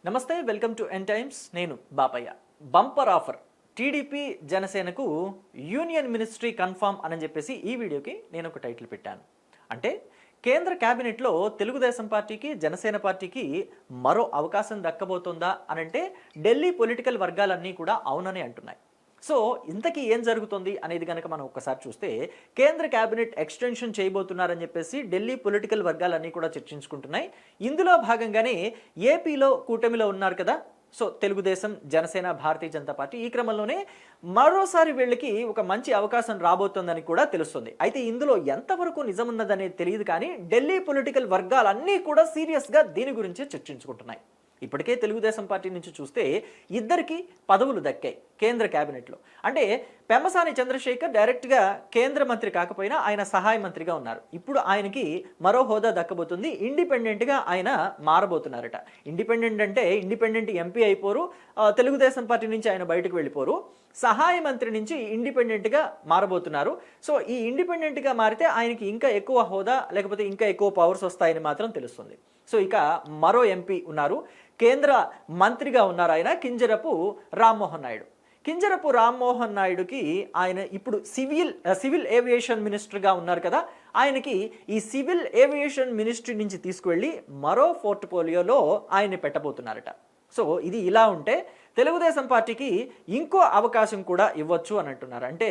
నమస్తే, welcome to N times. నేను Bapayya. Bumper offer TDP జనసేనకు యూనియన్ మినిస్ట్రీ కన్ఫర్మ్ అని చెప్పేసి ఈ వీడియోకి నేను ఒక టైటిల్ పెట్టాను. అంటే కేంద్ర క్యాబినెట్లో తెలుగుదేశం పార్టీకి జనసేన పార్టీకి మరో అవకాశం దక్కబోతుందా అనంటే ఢిల్లీ పొలిటికల్ వర్గాలన్నీ కూడా అవునని అంటున్నాయి. సో ఇంతకీ ఏం జరుగుతుంది అనేది కనుక మనం ఒక్కసారి చూస్తే, కేంద్ర క్యాబినెట్ ఎక్స్టెన్షన్ చేయబోతున్నారని చెప్పేసి ఢిల్లీ పొలిటికల్ వర్గాలన్నీ కూడా చర్చించుకుంటున్నాయి. ఇందులో భాగంగానే ఏపీలో కూటమిలో ఉన్నారు కదా, సో తెలుగుదేశం, జనసేన, భారతీయ జనతా పార్టీ. ఈ క్రమంలోనే మరోసారి వీళ్ళకి ఒక మంచి అవకాశం రాబోతుందని కూడా తెలుస్తుంది. అయితే ఇందులో ఎంతవరకు నిజమున్నదనేది తెలియదు, కానీ ఢిల్లీ పొలిటికల్ వర్గాలన్నీ కూడా సీరియస్గా దీని గురించి చర్చించుకుంటున్నాయి. ఇప్పటికే తెలుగుదేశం పార్టీ నుంచి చూస్తే ఇద్దరికి పదవులు దక్కాయి కేంద్ర క్యాబినెట్లో. అంటే పెమ్మసాని చంద్రశేఖర్ డైరెక్ట్గా కేంద్ర మంత్రి కాకపోయినా ఆయన సహాయ మంత్రిగా ఉన్నారు. ఇప్పుడు ఆయనకి మరో హోదా దక్కబోతుంది. ఇండిపెండెంట్గా ఆయన మారబోతున్నారట. ఇండిపెండెంట్ అంటే ఇండిపెండెంట్ ఎంపీ అయిపోరు, తెలుగుదేశం పార్టీ నుంచి ఆయన బయటకు వెళ్ళిపోరు, సహాయ మంత్రి నుంచి ఇండిపెండెంట్గా మారబోతున్నారు. సో ఈ ఇండిపెండెంట్గా మారితే ఆయనకి ఇంకా ఎక్కువ హోదా లేకపోతే ఇంకా ఎక్కువ పవర్స్ వస్తాయని మాత్రం తెలుస్తుంది. సో ఇక మరో ఎంపీ ఉన్నారు, కేంద్ర మంత్రిగా ఉన్నారు ఆయన, కింజరపు రామ్మోహన్ నాయుడు. కింజరపు రామ్మోహన్ నాయుడుకి ఆయన ఇప్పుడు సివిల్ ఏవియేషన్ మినిస్టర్గా ఉన్నారు కదా, ఆయనకి ఈ సివిల్ ఏవియేషన్ మినిస్ట్రీ నుంచి తీసుకువెళ్ళి మరో పోర్ట్ఫోలియోలో ఆయన్ని పెట్టబోతున్నారట. సో ఇది ఇలా ఉంటే తెలుగుదేశం పార్టీకి ఇంకో అవకాశం కూడా ఇవ్వచ్చు అని అంటున్నారు. అంటే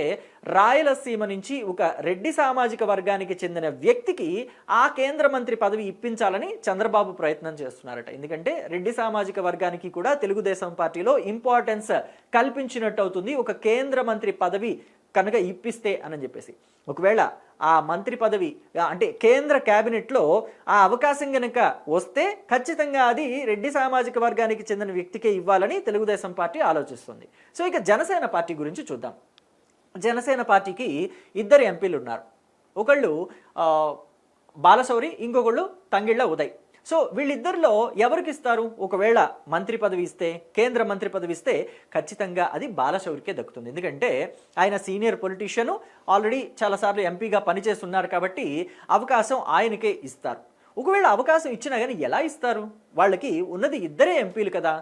రాయలసీమ నుంచి ఒక రెడ్డి సామాజిక వర్గానికి చెందిన వ్యక్తికి ఆ కేంద్ర మంత్రి పదవి ఇప్పించాలని చంద్రబాబు ప్రయత్నం చేస్తున్నారట. ఎందుకంటే రెడ్డి సామాజిక వర్గానికి కూడా తెలుగుదేశం పార్టీలో ఇంపార్టెన్స్ కల్పించినట్టు అవుతుంది ఒక కేంద్ర మంత్రి పదవి కనుక ఇప్పిస్తే అని చెప్పేసి. ఒకవేళ ఆ మంత్రి పదవి అంటే కేంద్ర క్యాబినెట్లో ఆ అవకాశం కనుక వస్తే ఖచ్చితంగా అది రెడ్డి సామాజిక వర్గానికి చెందిన వ్యక్తికే ఇవ్వాలని తెలుగుదేశం పార్టీ ఆలోచిస్తుంది. సో ఇక జనసేన పార్టీ గురించి చూద్దాం. జనసేన పార్టీకి ఇద్దరు ఎంపీలు ఉన్నారు. ఒకళ్ళు బాలశౌరి, ఇంకొకళ్ళు తంగిళ్ళ ఉదయ్. సో వీళ్ళిద్దరిలో ఎవరికి ఇస్తారు? ఒకవేళ మంత్రి పదవి ఇస్తే, కేంద్ర మంత్రి పదవి ఇస్తే ఖచ్చితంగా అది బాలశౌరికే దక్కుతుంది. ఎందుకంటే ఆయన సీనియర్ పొలిటీషియను, ఆల్రెడీ చాలాసార్లు ఎంపీగా పనిచేస్తున్నారు కాబట్టి అవకాశం ఆయనకే ఇస్తారు. ఒకవేళ అవకాశం ఇచ్చినా కానీ ఎలా ఇస్తారు? వాళ్ళకి ఉన్నది ఇద్దరే ఎంపీలు కదా.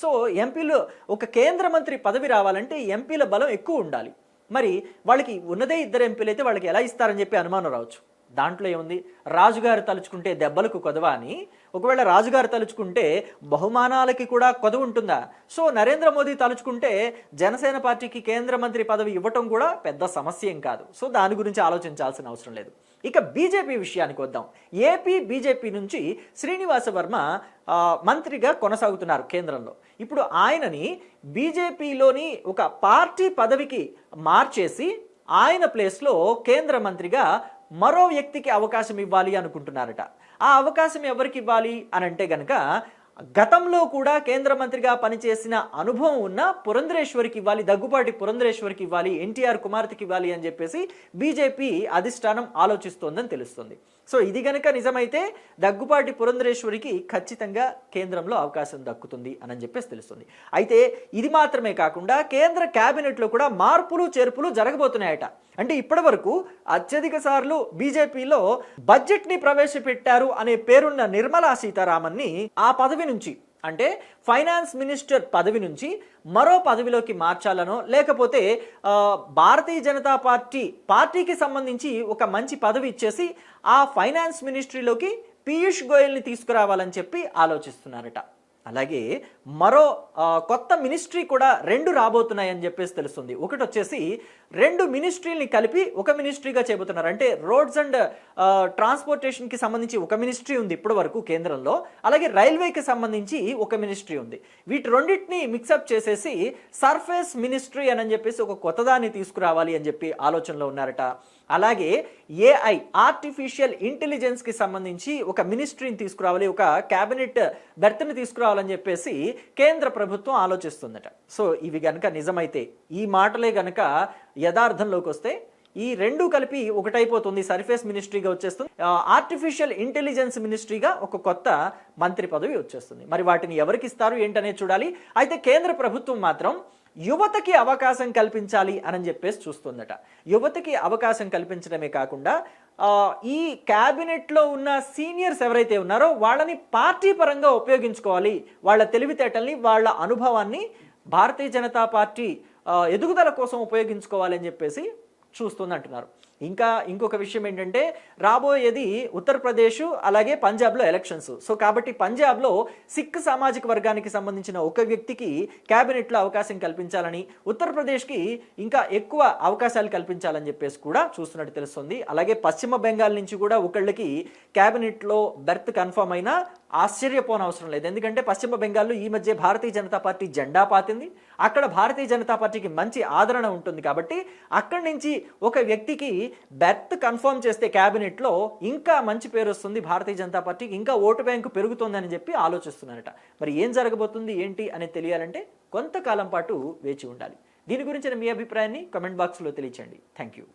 సో ఎంపీలు ఒక కేంద్ర మంత్రి పదవి రావాలంటే ఎంపీల బలం ఎక్కువ ఉండాలి. మరి వాళ్ళకి ఉన్నదే ఇద్దరు ఎంపీలు అయితే వాళ్ళకి ఎలా ఇస్తారని చెప్పి అనుమానం రావచ్చు. దాంట్లో ఏముంది, రాజుగారు తలుచుకుంటే దెబ్బలకు కొదవా అని. ఒకవేళ రాజుగారు తలుచుకుంటే బహుమానాలకి కూడా కొదవ ఉంటుందా? సో నరేంద్ర మోదీ తలుచుకుంటే జనసేన పార్టీకి కేంద్ర మంత్రి పదవి ఇవ్వటం కూడా పెద్ద సమస్య ఏం కాదు. సో దాని గురించి ఆలోచించాల్సిన అవసరం లేదు. ఇక బీజేపీ విషయానికి వద్దాం. ఏపీ బీజేపీ నుంచి శ్రీనివాస వర్మ మంత్రిగా కొనసాగుతున్నారు కేంద్రంలో. ఇప్పుడు ఆయనని బీజేపీలోని ఒక పార్టీ పదవికి మార్చేసి ఆయన ప్లేస్లో కేంద్ర మంత్రిగా మరో వ్యక్తికి అవకాశం ఇవ్వాలి అనుకుంటున్నారట. ఆ అవకాశం ఎవరికి ఇవ్వాలి అని అంటే గనక గతంలో కూడా కేంద్ర మంత్రిగా పనిచేసిన అనుభవం ఉన్న పురంధరేశ్వరికి ఇవ్వాలి, దగ్గుపాటి పురంధరేశ్వరికి ఇవ్వాలి, ఎన్టీఆర్ కుమార్తెకి ఇవ్వాలి అని చెప్పేసి బీజేపీ అధిష్టానం ఆలోచిస్తోందని తెలుస్తుంది. సో ఇది గనక నిజమైతే దగ్గుపాటి పురంధరేశ్వరికి ఖచ్చితంగా కేంద్రంలో అవకాశం దక్కుతుంది అని చెప్పేసి తెలుస్తుంది. అయితే ఇది మాత్రమే కాకుండా కేంద్ర క్యాబినెట్లో కూడా మార్పులు చేర్పులు జరగబోతున్నాయట. అంటే ఇప్పటి వరకు అత్యధిక సార్లు బీజేపీలో బడ్జెట్ ని ప్రవేశపెట్టారు అనే పేరున్న నిర్మలా సీతారామన్ని ఆ పదవి నుంచి, అంటే ఫైనాన్స్ మినిస్టర్ పదవి నుంచి మరో పదవిలోకి మార్చాలనో, లేకపోతే భారతీయ జనతా పార్టీకి సంబంధించి ఒక మంచి పదవి ఇచ్చేసి ఆ ఫైనాన్స్ మినిస్ట్రీలోకి పీయూష్ గోయల్ని తీసుకురావాలని చెప్పి ఆలోచిస్తున్నారట. అలాగే మరో కొత్త మినిస్ట్రీ కూడా 2 రాబోతున్నాయని చెప్పేసి తెలుస్తుంది. ఒకటి వచ్చేసి 2 మినిస్ట్రీని కలిపి ఒక మినిస్ట్రీగా చేయబోతున్నారు. అంటే రోడ్స్ అండ్ ట్రాన్స్పోర్టేషన్కి సంబంధించి ఒక మినిస్ట్రీ ఉంది ఇప్పటి వరకు కేంద్రంలో, అలాగే రైల్వేకి సంబంధించి ఒక మినిస్ట్రీ ఉంది. వీటి రెండింటిని మిక్సప్ చేసేసి సర్ఫేస్ మినిస్ట్రీ అని చెప్పేసి ఒక కొత్తదాన్ని తీసుకురావాలి అని చెప్పి ఆలోచనలో ఉన్నారట. అలాగే ఏఐ ఆర్టిఫిషియల్ ఇంటెలిజెన్స్కి సంబంధించి ఒక మినిస్ట్రీని తీసుకురావాలి, ఒక క్యాబినెట్ బెర్త్ని తీసుకురావాలని చెప్పేసి కేంద్ర ప్రభుత్వం ఆలోచిస్తుందట. సో ఇవి గనక నిజమైతే, ఈ మాటలే గనక యథార్థంలోకి వస్తే ఈ 2 కలిపి ఒకటైపోతుంది, సర్ఫేస్ మినిస్ట్రీగా వచ్చేస్తుంది, ఆర్టిఫిషియల్ ఇంటెలిజెన్స్ మినిస్ట్రీగా ఒక కొత్త మంత్రి పదవి వచ్చేస్తుంది. మరి వాటిని ఎవరికి ఇస్తారు ఏంటనేది చూడాలి. అయితే కేంద్ర ప్రభుత్వం మాత్రం యువతకి అవకాశం కల్పించాలి అని చెప్పేసి చూస్తుందట. యువతకి అవకాశం కల్పించడమే కాకుండా ఈ క్యాబినెట్లో ఉన్న సీనియర్స్ ఎవరైతే ఉన్నారో వాళ్ళని పార్టీ పరంగా ఉపయోగించుకోవాలి, వాళ్ళ తెలివితేటల్ని వాళ్ళ అనుభవాన్ని భారతీయ జనతా పార్టీ ఎదుగుదల కోసం ఉపయోగించుకోవాలి అని చెప్పేసి చూస్తుంది అంటున్నారు. ఇంకా ఇంకొక విషయం ఏంటంటే రాబోయేది ఉత్తరప్రదేశ్ అలాగే పంజాబ్లో ఎలక్షన్స్. సో కాబట్టి పంజాబ్లో సిక్ సామాజిక వర్గానికి సంబంధించిన ఒక వ్యక్తికి క్యాబినెట్లో అవకాశం కల్పించాలని, ఉత్తరప్రదేశ్కి ఇంకా ఎక్కువ అవకాశాలు కల్పించాలని చెప్పేసి కూడా చూస్తున్నట్టు తెలుస్తుంది. అలాగే పశ్చిమ బెంగాల్ నుంచి కూడా ఒకళ్ళకి క్యాబినెట్లో బెర్త్ కన్ఫర్మ్ అయినా ఆశ్చర్యపోనవసరం లేదు. ఎందుకంటే పశ్చిమ బెంగాల్లో ఈ మధ్య భారతీయ జనతా పార్టీ జెండా పాతింది, అక్కడ భారతీయ జనతా పార్టీకి మంచి ఆదరణ ఉంటుంది. కాబట్టి అక్కడి నుంచి ఒక వ్యక్తికి బెర్త్ కన్ఫర్మ్ చేస్తే క్యాబినెట్లో ఇంకా మంచి పేరు వస్తుంది భారతీయ జనతా పార్టీకి, ఇంకా ఓటు బ్యాంకు పెరుగుతుందని చెప్పి ఆలోచిస్తున్నారట. మరి ఏం జరగబోతుంది ఏంటి అనేది తెలియాలంటే కొంతకాలం పాటు వేచి ఉండాలి. దీని గురించిన మీ అభిప్రాయాన్ని కామెంట్ బాక్స్లో తెలియచేయండి. Thank you.